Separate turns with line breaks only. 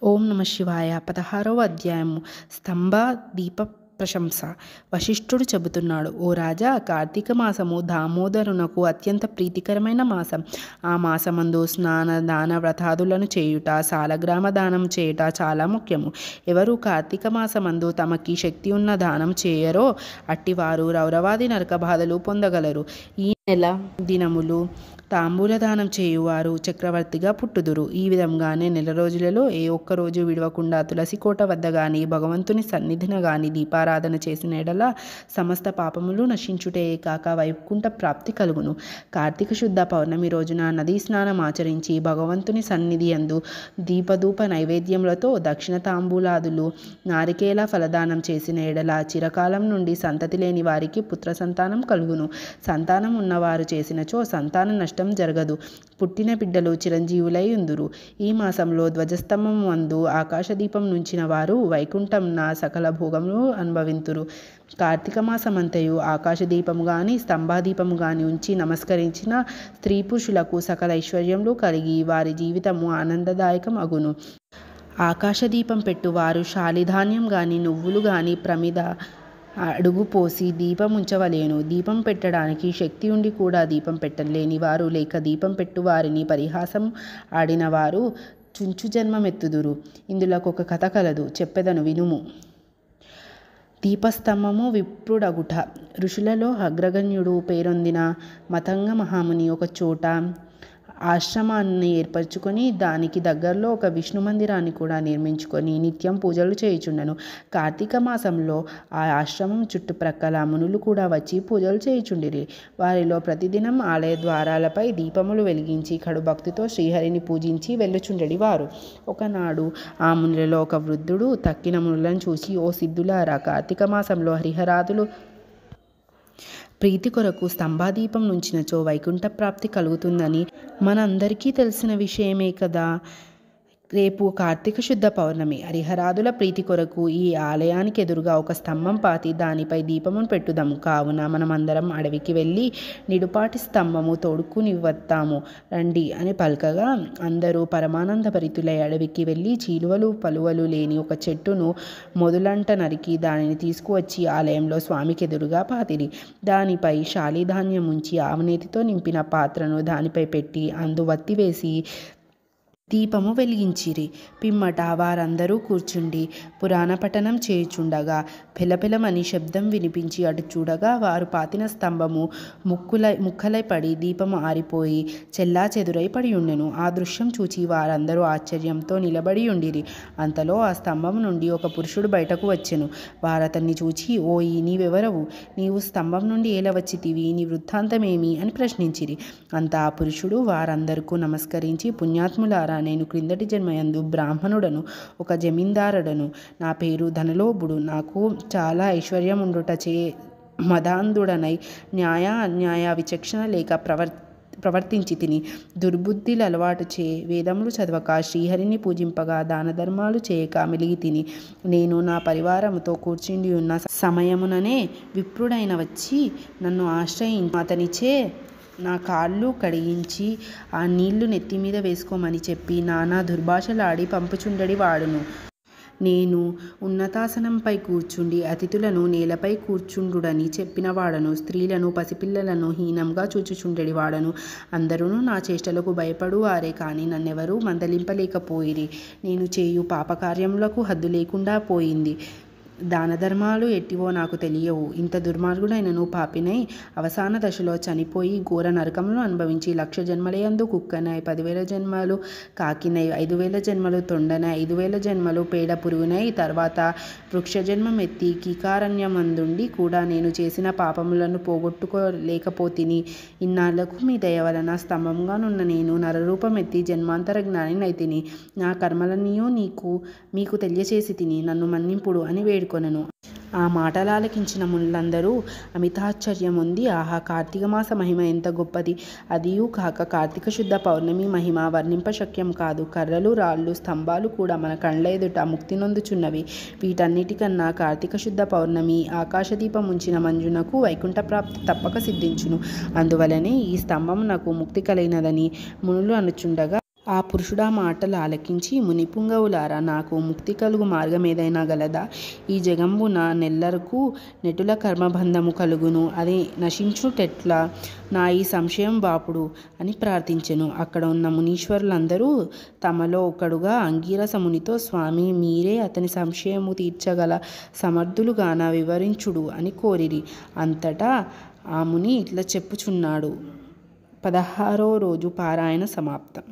ఓం నమ శివాయ. 16వ అధ్యాయము. స్తంభ దీప ప్రశంస. వశిష్ఠుడు చెబుతున్నాడు: ఓ రాజా, కార్తీక మాసము దామోదరునకు అత్యంత ప్రీతికరమైన మాసం. ఆ మాసమందు స్నాన దాన వ్రతాదులను చేయుట, సాలగ్రామ దానం చేయుట చాలా ముఖ్యము. ఎవరు కార్తీక మాసమందు తమకి శక్తి ఉన్న దానం చేయరో అట్టివారు రౌరవాది నరక బాధలు పొందగలరు. ఈ నెల దినములు తాంబూలదానం చేయువారు చక్రవర్తిగా పుట్టుదురు. ఈ విధంగానే నెల రోజులలో ఏ ఒక్క రోజు విడవకుండా తులసి కోట వద్ద గాని భగవంతుని సన్నిధిన గాని దీపారాధన చేసిన ఎడల సమస్త పాపములు నశించుటే కాక వైకుంఠ ప్రాప్తి కలుగును. కార్తీక శుద్ధ పౌర్ణమి రోజున నదీ స్నానం ఆచరించి భగవంతుని సన్నిధి యందు దీపధూప నైవేద్యములతో దక్షిణ తాంబూలాదులు నారికేల ఫలదానం చేసిన ఎడల చిరకాలం నుండి సంతతి లేని వారికి పుత్ర సంతానం కలుగును. సంతానం ఉన్నవారు చేసినచో సంతాన నష్టం జరగదు. పుట్టిన బిడ్డలు చిరంజీవులై ఉందురు. ఈ మాసంలో ధ్వజస్తంభం మందు ఆకాశదీపం నుంచిన వారు వైకుంఠంన సకల భోగములు అనుభవింతురు. కార్తీక మాసమంతయు ఆకాశదీపము గాని స్తంభాదీపము గాని ఉంచి నమస్కరించిన స్త్రీ పురుషులకు సకల ఐశ్వర్యములు కలిగి వారి జీవితము ఆనందదాయకం అగును. ఆకాశదీపం పెట్టువారు శాలిధాన్యం గాని నువ్వులు గాని ప్రమిద అడుగు పోసి దీపం ఉంచవలేను. దీపం పెట్టడానికి శక్తి ఉండి కూడా దీపం పెట్టలేని వారు లేక దీపం పెట్టువారిని పరిహాసం ఆడినవారు చుంచు జన్మమెత్తుదురు. ఇందులోకొక కథ కలదు, చెప్పెదను వినుము. దీపస్తంభము విప్రుడగుట. ఋషులలో అగ్రగణ్యుడు పేరొందిన మతంగ మహాముని ఒక చోట ఆశ్రమాన్ని ఏర్పరచుకొని దానికి దగ్గరలో ఒక విష్ణు మందిరాన్ని కూడా నిర్మించుకొని నిత్యం పూజలు చేయుచుండెను. కార్తీక మాసంలో ఆ ఆశ్రమం చుట్టుప్రక్కల మునులు కూడా వచ్చి పూజలు చేయుచుండిరి. వారిలో ప్రతిదినం ఆలయ ద్వారాలపై దీపములు వెలిగించి కడు భక్తితో శ్రీహరిని పూజించి వెళ్ళుచుండెడి వారు. ఒకనాడు ఆ మునులలో ఒక వృద్ధుడు తక్కిన మునులను చూసి, ఓ సిద్ధులారా, కార్తీక మాసంలో హరిహరాదులు ప్రీతి కొరకు స్తంభాదీపం నుంచినచో వైకుంఠ ప్రాప్తి కలుగుతుందని మనందరికీ తెలిసిన విషయమే కదా. రేపు కార్తీక శుద్ధ పౌర్ణమి. హరిహరాదుల ప్రీతి కొరకు ఈ ఆలయానికి ఎదురుగా ఒక స్తంభం పాతి దానిపై దీపమును పెట్టుదాము. కావున మనమందరం అడవికి వెళ్ళి నిడుపాటి స్తంభము తోడుకునివత్తాము రండి అని పలకగా అందరూ పరమానంద భరితులై అడవికి వెళ్ళి చీలువలు పలువలు లేని ఒక చెట్టును మొదలంట నరికి దానిని తీసుకువచ్చి ఆలయంలో స్వామికి ఎదురుగా పాతిరి. దానిపై శాలిధాన్యం ఉంచి ఆవునేతితో నింపిన పాత్రను దానిపై పెట్టి అందు వత్తి వేసి దీపము వెలిగించిరి. పిమ్మట వారందరూ కూర్చుండి పురాణ పఠనం చేయుచుండగా పెలపెలమని శబ్దం వినిపించి అటు చూడగా వారు పాతిన స్తంభము ముక్కలై పడి దీపము ఆరిపోయి చెల్లా చెదురై పడి ఉండెను. ఆ దృశ్యం చూచి వారందరూ ఆశ్చర్యంతో నిలబడి ఉండిరి. అంతలో ఆ స్తంభం నుండి ఒక పురుషుడు బయటకు వచ్చెను. వారతన్ని చూచి, ఓయి, నీవెవరవు? నీవు స్తంభం నుండి ఎలా వచ్చితివి? నీ వృత్తాంతమేమి అని ప్రశ్నించిరి. అంత ఆ పురుషుడు వారందరికీ నమస్కరించి, పుణ్యాత్ములారా, నేను క్రిందటి జన్మయందు బ్రాహ్మణుడను, ఒక జమీందారుడను. నా పేరు ధనలోభుడు. నాకు చాలా ఐశ్వర్యం ఉండుటచే మదాంధుడనై న్యాయ అన్యాయ విచక్షణ లేక ప్రవర్తించి తిని దుర్బుద్ధిల అలవాటుచే వేదములు చదవక శ్రీహరిని పూజింపగా దాన ధర్మాలు చేయక మెలిగి తిని నేను నా పరివారముతో కూర్చుండి ఉన్న సమయముననే విప్రుడైన వచ్చి నన్ను ఆశ్రయించి అతనిచే నా కాళ్ళు కడిగించి ఆ నీళ్లు నెత్తిమీద వేసుకోమని చెప్పి నానా దుర్భాషలాడి పంపుచుండడి వాడును. నేను ఉన్నతాసనంపై కూర్చుండి అతిథులను నేలపై కూర్చుండుడని చెప్పిన వాడను. స్త్రీలను పసిపిల్లలను హీనంగా చూచుచుండెడి వాడను. అందరూ నా చేష్టలకు భయపడు వారే కానీ నన్నెవరూ మందలింపలేకపోయిరి. నేను చేయు పాపకార్యములకు హద్దు లేకుండా పోయింది. దాన ధర్మాలు ఎట్టివో నాకు తెలియవు. ఇంత దుర్మార్గుడైనను పాపినై అవసాన దశలో చనిపోయి ఘోర నరకములు అనుభవించి 1,00,000 జన్మలయందు కుక్కనై, 10,000 జన్మలు కాకినై, 5,000 జన్మలు తొండనై, 5,000 జన్మలు పేడ పురుగునై, తర్వాత వృక్ష జన్మమెత్తి కీకారణ్యమందుండి కూడా నేను చేసిన పాపములను పోగొట్టుకోలేకపోతిని. ఇన్నాళ్లకు మీ దయ వలన స్తంభంగానున్న నేను నరరూపమెత్తి జన్మాంతర జ్ఞానినైతిని. నా కర్మలన్నీయూ మీకు తెలియచేసి తిని నన్ను మన్నింపుడు అని వేడుకొనెను. ఆ మాటలాలకించిన మునులందరూ అమితాశ్చర్యం ఉంది. ఆహా, కార్తీక మాస మహిమ ఎంత గొప్పది! అదియూ కాక కార్తీక శుద్ధ పౌర్ణమి మహిమ వర్ణింపశక్యం కాదు. కర్రలు, రాళ్ళు, స్తంభాలు కూడా మన కండ్ల ఎదుట ముక్తి నొందుచున్నవి. వీటన్నిటికన్నా కార్తీక శుద్ధ పౌర్ణమి ఆకాశదీపం ఉంచిన మంజునకు వైకుంఠ ప్రాప్తి తప్పక సిద్ధించును. అందువలనే ఈ స్తంభం నాకు ముక్తి కలిగినదని మునులు అనుచుండగా ఆ పురుషుడా మాటలు ఆలకించి, మునిపుంగవులారా, నాకు ముక్తి కలుగు మార్గం ఏదైనా గలదా? ఈ జగంబున నెల్లరకు నెటుల కర్మబంధము కలుగును, అది నశించుటెట్లా? నా ఈ సంశయం బాపుడు అని ప్రార్థించెను. అక్కడ ఉన్న మునీశ్వరులందరూ తమలో ఒకడుగా అంగీరస మునితో, స్వామి, మీరే అతని సంశయము తీర్చగల సమర్థులుగాన వివరించుడు అని కోరిరి. అంతటా ఆ ముని ఇట్లా చెప్పుచున్నాడు. 16వ రోజు పారాయణ సమాప్తం.